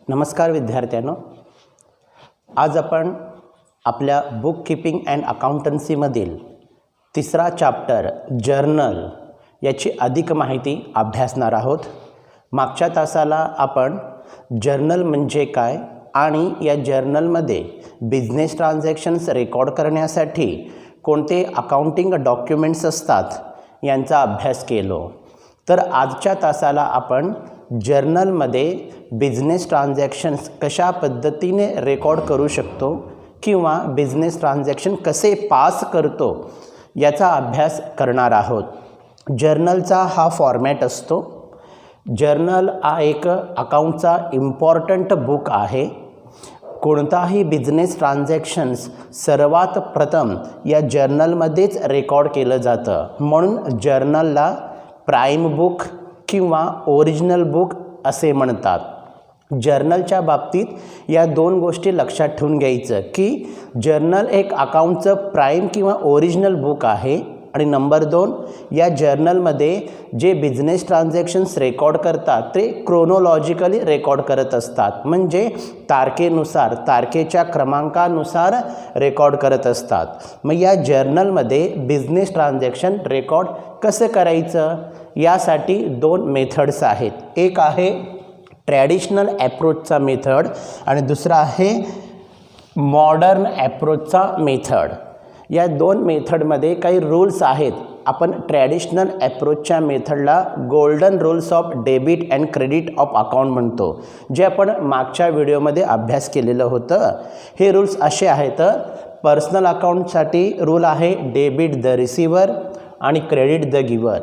नमस्कार विद्यार्थ्यांनो, आज आपण आपल्या बुक कीपिंग अँड अकाउंटन्सीमधील तिसरा चॅप्टर जर्नल याची अधिक माहिती अभ्यासणार आहोत। मागच्या तासाला आपण जर्नल म्हणजे काय आणि या जर्नलमध्ये बिझनेस ट्रान्झॅक्शन्स रेकॉर्ड करण्यासाठी कोणते अकाउंटिंग डॉक्युमेंट्स असतात यांचा अभ्यास केलो। तर आजच्या तासाला आपण जर्नलमध्ये बिझनेस ट्रान्झॅक्शन्स कशा पद्धतीने रेकॉर्ड करू शकतो किंवा बिझनेस ट्रान्झॅक्शन कसे पास करतो याचा अभ्यास करणार आहोत। जर्नलचा हा फॉर्मॅट असतो। जर्नल हा एक अकाउंटचा इम्पॉर्टंट बुक आहे। कोणताही बिझनेस ट्रान्झॅक्शन्स सर्वात प्रथम या जर्नलमध्येच रेकॉर्ड केलं जातं, म्हणून जर्नलला प्राइम बुक किंवा ओरिजिनल बुक असे म्हणतात। जर्नलच्या बाबतीत या दोन गोष्टी लक्षात ठेवून घ्यायचं की जर्नल एक अकाउंटचं प्राइम किंवा ओरिजिनल बुक आहे आणि नंबर 2, या जर्नलमध्ये जे बिझनेस ट्रान्झॅक्शन्स रेकॉर्ड करतात ते क्रोनोलॉजिकली रेकॉर्ड करत असतात, म्हणजे तारखेनुसार, तारखेच्या क्रमांकानुसार रेकॉर्ड करत असतात। मग या जर्नलमध्ये बिझनेस ट्रान्झॅक्शन रेकॉर्ड कसं करायचं यासाठी दोन मेथड्स आहेत। एक आहे ट्रॅडिशनल ॲप्रोचचा मेथड आणि दुसरा आहे मॉडर्न ॲप्रोचचा मेथड। या दोन मेथडमध्ये काही रूल्स आहेत। आपण traditional ॲप्रोचच्या मेथडला golden rules of debit and credit of account म्हणतो, जे आपण मागच्या व्हिडिओमध्ये अभ्यास केलेलं होतं। हे रूल्स असे आहेत, पर्सनल अकाउंटसाठी रूल आहे डेबिट द रिसिवर आणि क्रेडिट द गिवर।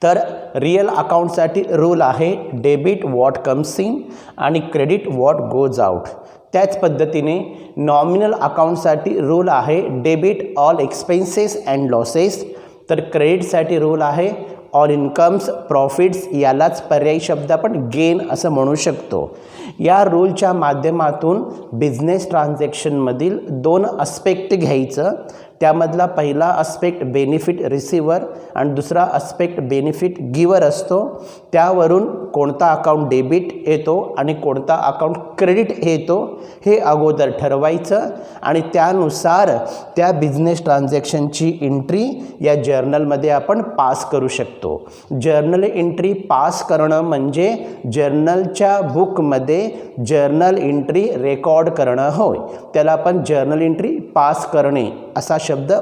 तर रिअल अकाउंटसाठी रूल आहे डेबिट व्हॉट कम्स इन आणि क्रेडिट व्हॉट गोज आउट। त्याच पद्धतीने नॉमिनल अकाउंटसाठी रूल आहे debit all expenses and losses, तर क्रेडिटसाठी रूल आहे ऑल इन्कम्स प्रॉफिट्स, यालाच पर्यायी शब्द आपण गेन असं म्हणू शकतो। या रूलच्या माध्यमातून बिझनेस ट्रान्झॅक्शनमधील दोन अस्पेक्ट घ्यायचं। त्यामधला पहिला अस्पेक्ट बेनिफिट रिसिवर आणि दुसरा अस्पेक्ट बेनिफिट गिवर असतो। त्यावरून कोणता अकाउंट डेबिट येतो आणि कोणता अकाउंट क्रेडिट येतो हे अगोदर ठरवायचं आणि त्यानुसार त्या बिझनेस ट्रान्झॅक्शनची एंट्री या जर्नलमध्ये आपण पास करू शकतो। जर्नल एंट्री पास करणं म्हणजे जर्नलच्या बुकमध्ये जर्नल एंट्री रेकॉर्ड करणं होय। त्याला आपण जर्नल एंट्री पास करणे असा शब्द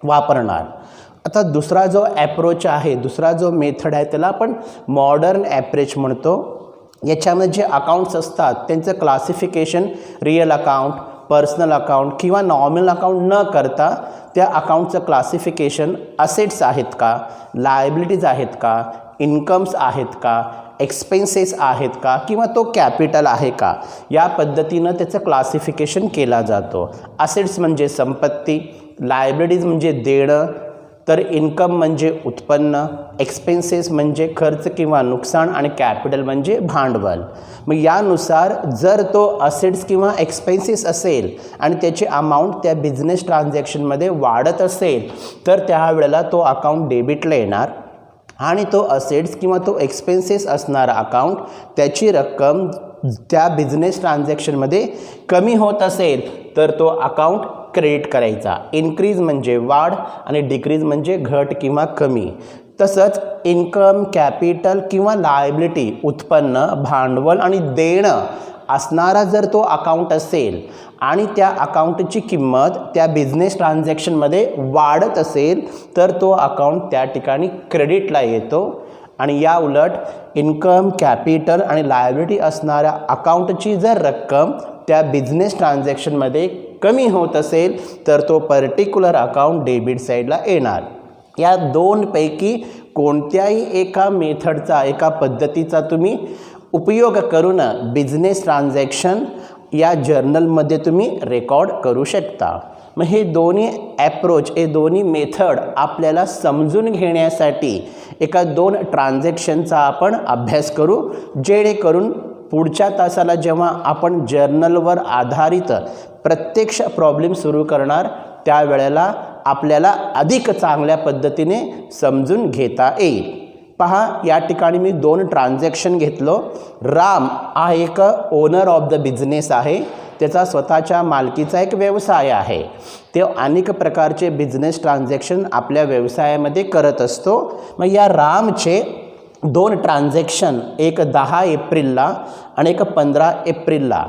वापरणार। आता दुसरा जो ॲप्रोच आहे, दुसरा जो मेथड आहे, त्याला आपण मॉडर्न ॲप्रोच म्हणतो। याच्यामध्ये जे अकाउंट्स असतात त्यांचं classification real account, personal account किंवा नॉमिनल अकाउंट न करता त्या अकाउंटचं क्लासिफिकेशन असेट्स आहेत का, लायबिलिटीज आहेत का, इन्कम्स आहेत का, एक्सपेन्सेस आहेत का किंवा तो कॅपिटल आहे का, या पद्धतीनं त्याचं क्लासिफिकेशन केला जातो। असेट्स म्हणजे संपत्ती, लायबिलिटीज म्हणजे देणं, तर इन्कम म्हणजे उत्पन्न, एक्सपेन्सेस म्हणजे खर्च किंवा नुकसान आणि कॅपिटल म्हणजे भांडवल। मग यानुसार जर तो असेट्स किंवा एक्सपेन्सेस असेल आणि त्याची अमाऊंट त्या बिझनेस ट्रान्झॅक्शनमध्ये वाढत असेल तर त्यावेळेला तो अकाउंट डेबिटला येणार आणि तो असेट्स किंवा तो एक्सपेन्सेस असणारा अकाउंट त्याची रक्कम त्या बिझनेस ट्रान्झॅक्शनमध्ये कमी होत असेल तर तो अकाउंट क्रेडिट करायचा। इन्क्रीज म्हणजे वाढ आणि डिक्रीज म्हणजे घट किंवा कमी। तसंच इन्कम, कॅपिटल किंवा लायबिलिटी, उत्पन्न, भांडवल आणि देणं असणारा जर तो अकाउंट असेल आणि त्या अकाउंटची किंमत त्या बिझनेस ट्रान्झॅक्शनमध्ये वाढत असेल तर तो अकाउंट त्या ठिकाणी क्रेडिटला येतो आणि या उलट इन्कम, कॅपिटल आणि लायबिलिटी असणाऱ्या अकाउंटची जर रक्कम त्या बिझनेस ट्रान्झॅक्शनमध्ये कमी होत असेल तर तो पर्टिक्युलर अकाउंट डेबिट साईडला येणार। या दोनपैकी कोणत्याही एका मेथडचा, एका पद्धतीचा तुम्ही उपयोग करून बिझनेस ट्रान्झॅक्शन या जर्नलमध्ये तुम्ही रेकॉर्ड करू शकता। मग हे दोन्ही ॲप्रोच, हे दोन्ही मेथड आपल्याला समजून घेण्यासाठी एका दोन ट्रान्झॅक्शनचा आपण अभ्यास करू, जेणेकरून पुढच्या तासाला जेव्हा आपण जर्नलवर आधारित प्रत्यक्ष प्रॉब्लेम सुरू करणार त्यावेळेला आपल्याला अधिक चांगल्या पद्धतीने समजून घेता येईल। पहा या ठिकाणी मी 2 ट्रान्झॅक्शन घेतलो. राम हा एक ओनर ऑफ द बिझनेस आहे, त्याचा स्वतःच्या मालकीचा एक व्यवसाय आहे. ते अनेक प्रकारचे बिझनेस ट्रान्झॅक्शन आपल्या व्यवसायामध्ये करत असतो. मग या रामचे 2 ट्रान्झॅक्शन, एक 10 एप्रिलला आणि एक 15 एप्रिलला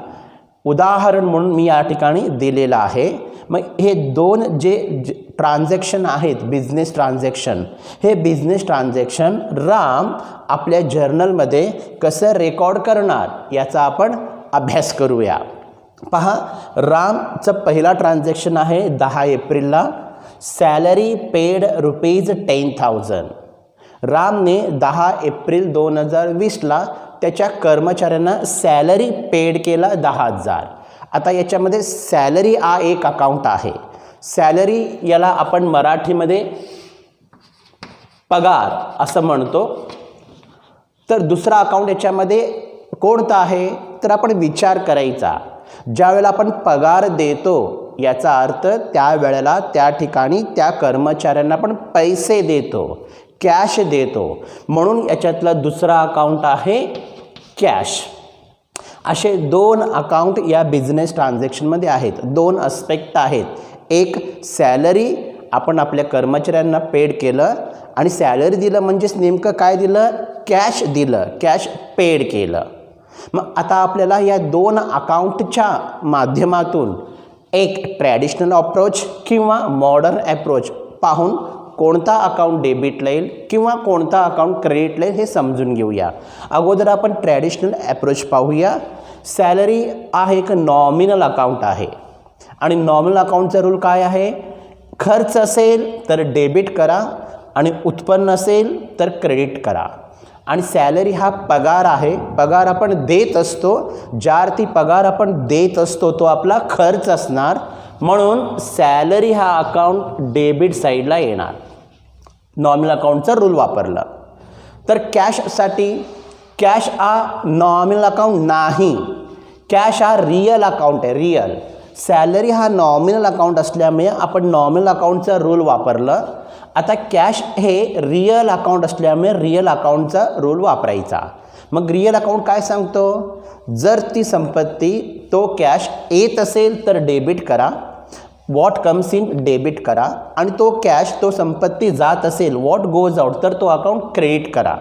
उदाहरण म्हणून मी या ठिकाणी दिलेलं आहे. मग हे 2 जे ट्रान्झॅक्शन आहेत बिझनेस ट्रान्झॅक्शन, हे बिझनेस ट्रान्झॅक्शन राम आपल्या जर्नलमध्ये कसं रेकॉर्ड करणार याचा आपण अभ्यास करूया. पहा, रामचं पहिला ट्रान्झॅक्शन आहे 10 एप्रिलला. Salary paid ₹10,000. रामने 10 एप्रिल 2020ला त्याच्या कर्मचाऱ्यांना सॅलरी पेड केला 10,000. आता याच्यामध्ये सॅलरी हा एक अकाउंट आहे. सॅलरी याला आपण मराठीमध्ये पगार असं म्हणतो. तर दुसरा अकाउंट याच्यामध्ये कोणता आहे तर आपण विचार करायचा. ज्यावेळेला आपण पगार देतो याचा अर्थ त्यावेळेला त्या ठिकाणी त्या कर्मचाऱ्यांना आपण पैसे देतो, कॅश देतो. म्हणून याच्यातला दुसरा अकाउंट आहे कॅश. असे 2 अकाउंट या बिझनेस ट्रान्झॅक्शनमध्ये आहेत. 2 अस्पेक्ट आहेत. एक सॅलरी आपण आपल्या कर्मचाऱ्यांना पेड केलं आणि सॅलरी दिलं म्हणजेच नेमकं काय दिलं, कॅश दिलं, कॅश पेड केलं. मग आता आपल्याला या 2 अकाउंटच्या माध्यमातून एक ट्रॅडिशनल अप्रोच किंवा मॉडर्न अप्रोच पाहून कोणता अकाउंट डेबिटला येईल किंवा कोणता अकाउंट क्रेडिटला येईल हे समजून घेऊया. अगोदर आपण ट्रॅडिशनल अप्रोच पाहूया. सॅलरी हा एक नॉमिनल अकाउंट आहे आणि नॉमिनल अकाउंटचा रूल काय आहे, खर्च असेल तर डेबिट करा आणि उत्पन्न असेल तर क्रेडिट करा. आणि सॅलरी हा पगार आहे, पगार आपण देत असतो. ज्या अर्थी पगार आपण देत असतो तो आपला खर्च असणार, म्हणून सॅलरी हा अकाउंट डेबिट साईडला येणार. नॉमिनल अकाउंटचा रूल वापरला. तर कॅशसाठी कॅश हा नॉमिनल अकाउंट नाही, कॅश हा रियल अकाउंट आहे, रियल. सॅलरी हा नॉमिनल अकाउंट असल्यामुळे आपण नॉमिनल अकाउंटचा रूल वापरलं. आता कॅश हे रियल अकाउंट असल्यामुळे रियल अकाउंटचा रूल वापरायचा. मग रियल अकाउंट काय सांगतो, जर ती संपत्ती तो कॅश येत असेल तर डेबिट करा, वॉट कम्स इन डेबिट करा. आणि तो कॅश तो संपत्ती जात असेल वॉट गोज आउट तर तो अकाउंट क्रेडिट करा.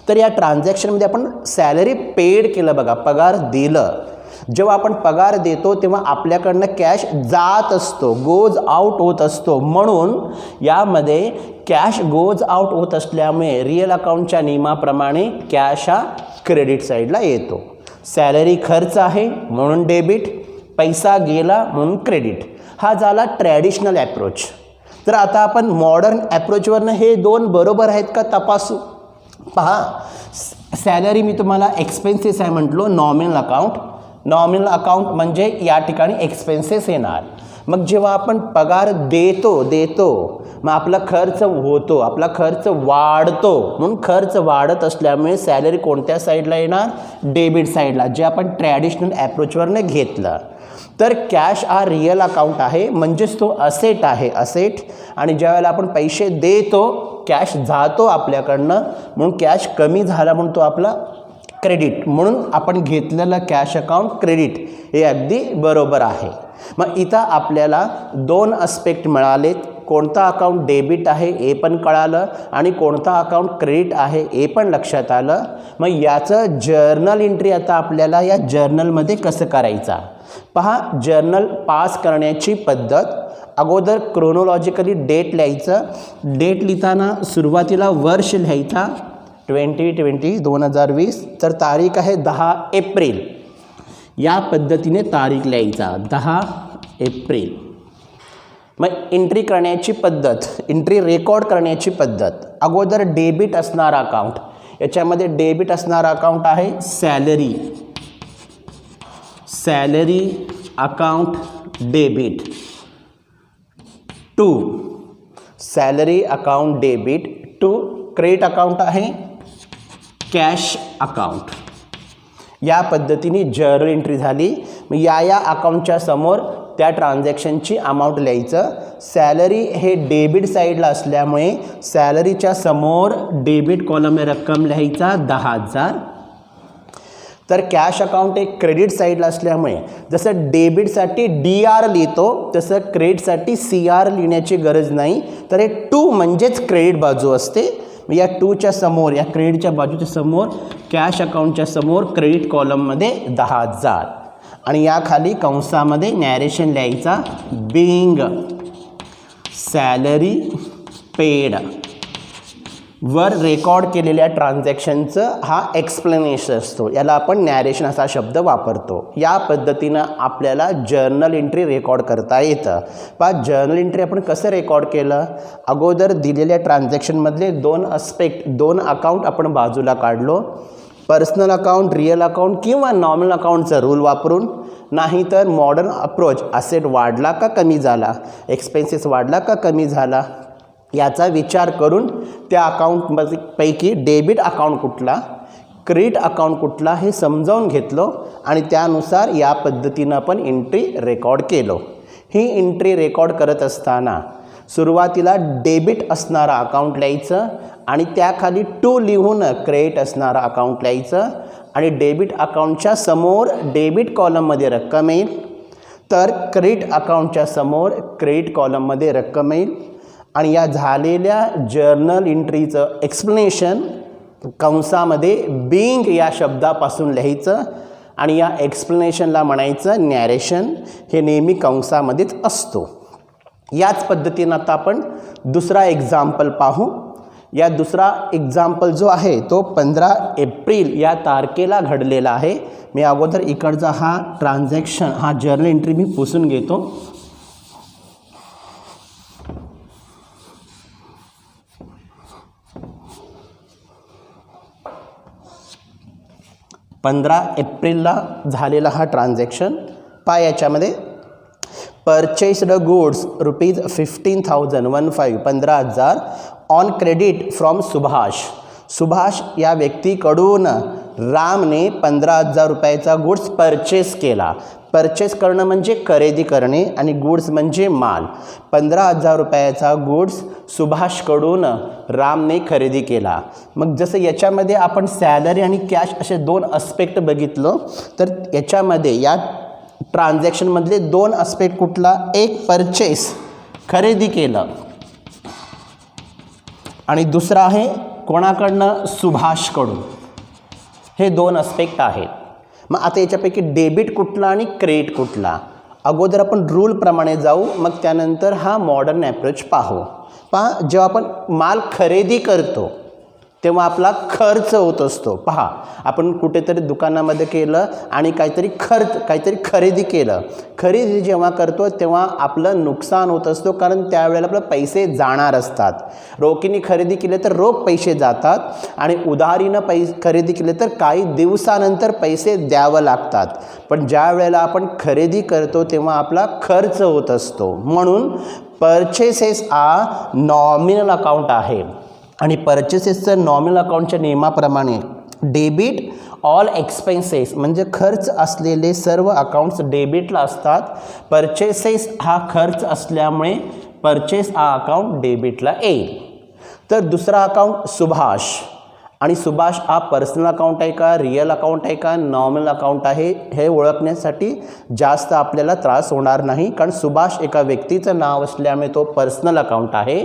तर या ट्रान्झॅक्शनमध्ये आपण सॅलरी पेड केलं बघा, पगार दिलं. जेव्हा आपण पगार देतो तेव्हा आपल्याकडनं कॅश जात असतो, गोज आउट होत असतो. म्हणून यामध्ये कॅश गोज आउट होत असल्यामुळे रियल अकाउंटच्या नियमाप्रमाणे कॅश हा क्रेडिट साईडला येतो. सॅलरी खर्च आहे म्हणून डेबिट, पैसा गेला म्हणून क्रेडिट. हा झाला ट्रॅडिशनल अप्रोच. तर आता आपण मॉडर्न अप्रोचवरनं हे 2 बरोबर आहेत का तपासू. पहा, सॅलरी मी तुम्हाला एक्सपेन्सेस आहे म्हटलो, नॉमिनल अकाउंट. नॉमिनल अकाउंट म्हणजे या ठिकाणी एक्सपेन्सेस येणार. मग जेव्हा आपण पगार देतो मग आपला खर्च होतो, आपला खर्च वाढतो. म्हणून खर्च वाढत असल्यामुळे सॅलरी कोणत्या साईडला येणार, डेबिट साईडला, जे आपण ट्रॅडिशनल अप्रोचवरनं घेतलं. तर कॅश हा रियल अकाउंट आहे म्हणजेच तो असेट आहे, असेट. आणि ज्यावेळेला आपण पैसे देतो कॅश जातो आपल्याकडनं, म्हणून कॅश कमी झाला म्हणून तो आपला क्रेडिट. म्हणून आपण घेतलेलं कॅश अकाउंट क्रेडिट हे अगदी बरोबर आहे. मग इथं आपल्याला 2 अस्पेक्ट मिळालेत. कोणता अकाउंट डेबिट आहे हे पण कळालं आणि कोणता अकाउंट क्रेडिट आहे हे पण लक्षात आलं. मग याचं जर्नल एंट्री आता आपल्याला या जर्नलमध्ये कसं करायचा. पहा, जर्नल पास करण्याची पद्धत. अगोदर क्रोनोलॉजिकली डेट लिहायचं. डेट लिहिताना सुरुवातीला वर्ष लिहायचा 2020 तर तारीख आहे 10 एप्रिल. या पद्धतीने तारीख लिहायचा 10 एप्रिल. मग एंट्री करण्याची पद्धत, एंट्री रेकॉर्ड करण्याची पद्धत. अगोदर डेबिट असणारा अकाउंट, याच्यामध्ये डेबिट असणारा अकाउंट आहे salary. Salary account debit. 2 salary account debit. 2 credit account आहे कॅश अकाउंट. या पद्धतीने जर्नल एंट्री झाली. मग या अकाउंटच्या समोर त्या ट्रान्झॅक्शनची अमाऊंट लिहायचं. सॅलरी हे डेबिट साईडला असल्यामुळे सॅलरीच्या समोर डेबिट कॉलममध्ये रक्कम लिहायचा 10,000. तर कॅश अकाउंट एक क्रेडिट साईडला असल्यामुळे जसं डेबिटसाठी DR लिहितो तसं क्रेडिटसाठी CR लिहिण्याची गरज नाही. तर हे 2 म्हणजेच क्रेडिट बाजू असते. या 2च्या समोर, या क्रेडिटच्या बाजूच्या समोर, कॅश अकाउंटच्या समोर क्रेडिट कॉलममध्ये 10,000 आणि या खाली कंसामध्ये नॅरेशन लिहायचा बिंग सॅलरी पेड. वर रेकॉर्ड केलेल्या ट्रान्झॅक्शनचं हा एक्सप्लेनेशन असतो, याला आपण नॅरेशन असा शब्द वापरतो. या पद्धतीनं आपल्याला जर्नल एंट्री रेकॉर्ड करता येतं. पण जर्नल एंट्री आपण कसं रेकॉर्ड केलं, अगोदर दिलेल्या ट्रान्झॅक्शनमधले 2 अस्पेक्ट, 2 अकाउंट आपण बाजूला काढलो. पर्सनल अकाउंट, रिअल अकाउंट किंवा नॉमिनल अकाउंटचा रूल वापरून, नाहीतर मॉडर्न अप्रोच, असेट वाढला का कमी झाला, एक्सपेन्सेस वाढला का कमी झाला, याचा विचार करून त्या अकाउंटपैकी डेबिट अकाउंट कुठला, क्रेडिट अकाउंट कुठला हे समजावून घेतलो आणि त्यानुसार या पद्धतीनं आपण एंट्री रेकॉर्ड केलो. ही एंट्री रेकॉर्ड करत असताना सुरुवातीला डेबिट असणारा अकाउंट लिहायचं आणि त्याखाली 2 लिहून क्रेडिट असणारा अकाउंट लिहायचं आणि डेबिट अकाउंटच्या समोर डेबिट कॉलममध्ये रक्कम येईल, तर क्रेडिट अकाउंटच्या समोर क्रेडिट कॉलममध्ये रक्कम येईल. आणि या झालेल्या जर्नल एंट्रीचं एक्सप्लेनेशन कंसामध्ये बिंग या शब्दापासून लिहायचं आणि या एक्सप्लेनेशनला म्हणायचं नॅरेशन. हे नेहमी कंसामध्येच असतो. याच पद्धतीनं आता आपण दुसरा एक्झाम्पल पाहू. या दुसरा एक्झाम्पल जो आहे तो 15 एप्रिल या तारखेला घडलेला आहे. मी अगोदर इकडचा हा ट्रान्झॅक्शन, हा जर्नल एंट्री मी पुसून घेतो. 15 एप्रिलला झालेला हा ट्रान्झॅक्शन. याच्यामध्ये purchased goods ₹15,015 15,000 on credit from Subhash. Subhash या व्यक्तीकडून रामने 15,000 रुपयाचा गुड्स परचेस केला. परचेस करणं म्हणजे खरेदी करणे आणि गुड्स म्हणजे माल. 15,000 रुपयाचा गुड्स सुभाषकडून रामने खरेदी केला. मग जसं याच्यामध्ये आपण सॅलरी आणि कॅश असे 2 अस्पेक्ट बघितलं, तर याच्यामध्ये या ट्रान्झॅक्शनमधले 2 अस्पेक्ट कुठला, एक परचेस खरेदी केलं आणि दुसरा आहे कोणाकडनं, सुभाषकडून. हे 2 अस्पेक्ट आहेत. मग आता याच्यापैकी डेबिट कुठला आणि क्रेडिट कुठला, अगोदर आपण रूलप्रमाणे जाऊ, मग त्यानंतर हा मॉडर्न ॲप्रोच पाहू. जेव्हा आपण माल खरेदी करतो तेव्हा आपला खर्च होत असतो. आपण कुठेतरी दुकानामध्ये केलं आणि काहीतरी खरेदी केलं. खरेदी जेव्हा करतो तेव्हा आपलं नुकसान होत असतो, कारण त्यावेळेला आपलं पैसे जाणार असतात. रोखीने खरेदी केले तर रोख पैसे जातात आणि उधारीनं खरेदी केले तर काही दिवसानंतर पैसे द्यावं लागतात. पण ज्या वेळेला आपण खरेदी करतो तेव्हा आपला खर्च होत असतो. म्हणून परचेसेस हा नॉमिनल अकाउंट आहे आणि परचेसेसचं नॉमिनल अकाउंटच्या नियमाप्रमाणे डेबिट ऑल एक्सपेन्सेस म्हणजे खर्च असलेले सर्व अकाउंट्स डेबिटला असतात. परचेसेस हा खर्च असल्यामुळे परचेस हा अकाउंट डेबिटला येईल. तर दुसरा अकाउंट सुभाष, आणि सुभाष हा पर्सनल अकाउंट आहे का, रिअल अकाउंट आहे का, नॉमिनल अकाउंट आहे, हे ओळखण्यासाठी जास्त आपल्याला त्रास होणार नाही, कारण सुभाष एका व्यक्तीचं नाव असल्यामुळे तो पर्सनल अकाउंट आहे.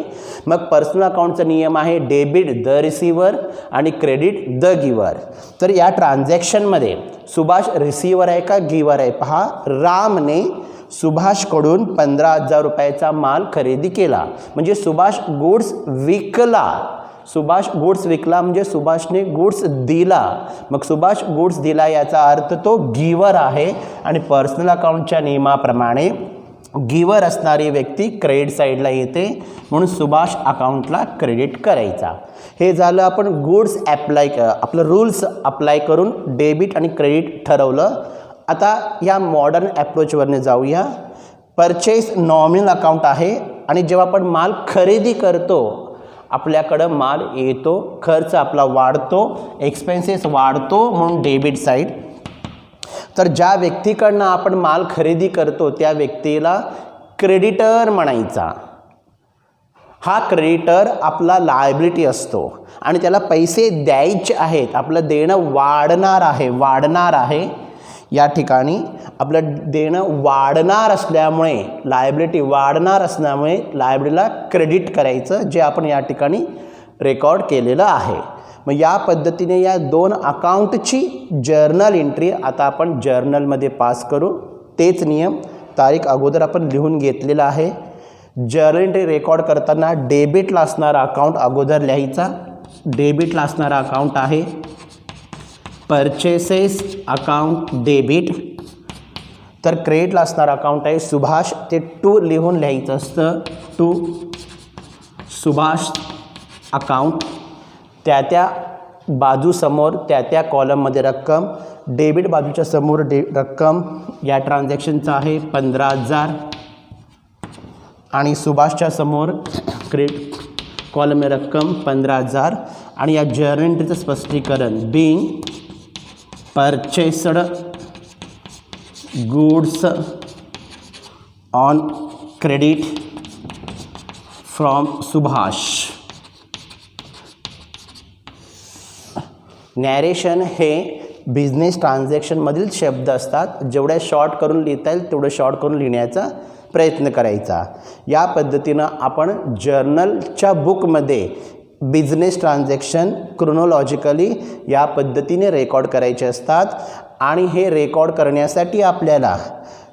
मग पर्सनल अकाउंटचा नियम आहे डेबिट द रिसिव्हर आणि क्रेडिट द गिव्हर. तर या ट्रान्झॅक्शनमध्ये सुभाष रिसिव्हर आहे का गिव्हर आहे, रामने सुभाषकडून 15,000 रुपयाचा माल खरेदी केला म्हणजे सुभाष गुड्स विकला. सुभाष गुड्स विकला म्हणजे सुभाषने गुड्स दिला. मग सुभाष गुड्स दिला याचा अर्थ तो गिव्हर आहे आणि पर्सनल अकाउंटच्या नियमाप्रमाणे गिव्हर असणारी व्यक्ती क्रेडिट साईडला येते, म्हणून सुभाष अकाउंटला क्रेडिट करायचा. हे झालं आपण गुड्स आपलं रूल्स अप्लाय करून डेबिट आणि क्रेडिट ठरवलं. आता या मॉडर्न ॲप्रोचवरने जाऊया. परचेस नॉमिनल अकाउंट आहे आणि जेव्हा आपण माल खरेदी करतो आपल्याकडं माल येतो, खर्च आपला वाढतो, एक्सपेन्सेस वाढतो, म्हणून डेबिट साईड. तर ज्या व्यक्तीकडनं आपण माल खरेदी करतो त्या व्यक्तीला क्रेडिटर म्हणायचा. हा क्रेडिटर आपला लायबिलिटी असतो आणि त्याला पैसे द्यायचे आहेत, आपलं देणं वाढणार आहे या ठिकाणी आपलं देणं वाढणार असल्यामुळे, लायबिलिटी वाढणार असल्यामुळे लायबिलिटीला क्रेडिट करायचं, जे आपण या ठिकाणी रेकॉर्ड केलेलं आहे. मग या पद्धतीने या दोन अकाउंटची जर्नल एंट्री आता आपण जर्नलमध्ये पास करू. तेच नियम, तारीख अगोदर आपण लिहून घेतलेला आहे. जर्नल एंट्री रेकॉर्ड करताना डेबिटला असणारा अकाउंट अगोदर लिहायचा. डेबिटला असणारा अकाउंट आहे परचेसेस अकाउंट डेबिट, तर क्रेडिटला असणारा अकाउंट आहे सुभाष, ते टू लिहून लिहायचं असतं. टू सुभाष अकाउंट, त्या बाजूसमोर त्या कॉलममध्ये रक्कम, डेबिट बाजूच्या समोर रक्कम या ट्रान्झॅक्शनचा आहे 15,000 आणि सुभाषच्या समोर क्रेडिट कॉलम रक्कम 15,000 आणि या जर्नल एंट्रीचं स्पष्टीकरण being purchased goods on credit from Subhash. Narration हे बिझनेस ट्रान्झॅक्शनमधील शब्द असतात. जेवढ्या शॉर्ट करून लिहिता येईल तेवढं शॉर्ट करून लिहिण्याचा प्रयत्न करायचा. या पद्धतीनं आपण जर्नलच्या बुकमध्ये बिझनेस ट्रान्झॅक्शन क्रोनॉलॉजिकली या पद्धतीने रेकॉर्ड करायचे असतात आणि हे रेकॉर्ड करण्यासाठी आपल्याला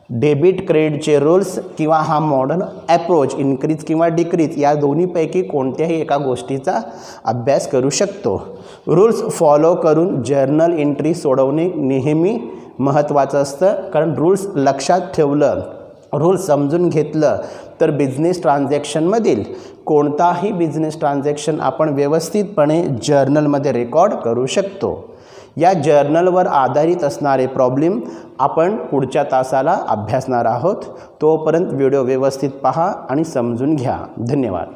डेबिट क्रेडिटचे रूल्स किंवा हा मॉडर्न ॲप्रोच इन्क्रीज किंवा डिक्रीज या दोन्हीपैकी कोणत्याही एका गोष्टीचा अभ्यास करू शकतो. रूल्स फॉलो करून जर्नल एंट्री सोडवणे नेहमी महत्त्वाचं असतं, कारण रूल्स लक्षात ठेवलं, रूल्स समजून घेतलं तर बिझनेस ट्रान्झॅक्शनमधील कोणताही बिझनेस ट्रान्झॅक्शन आपण व्यवस्थितपणे जर्नलमध्ये रेकॉर्ड करू शकतो. या जर्नलवर आधारित असणारे प्रॉब्लेम आपण पुढच्या तासाला अभ्यासणार आहोत. तोपर्यंत व्हिडिओ व्यवस्थित पहा आणि समजून घ्या. धन्यवाद.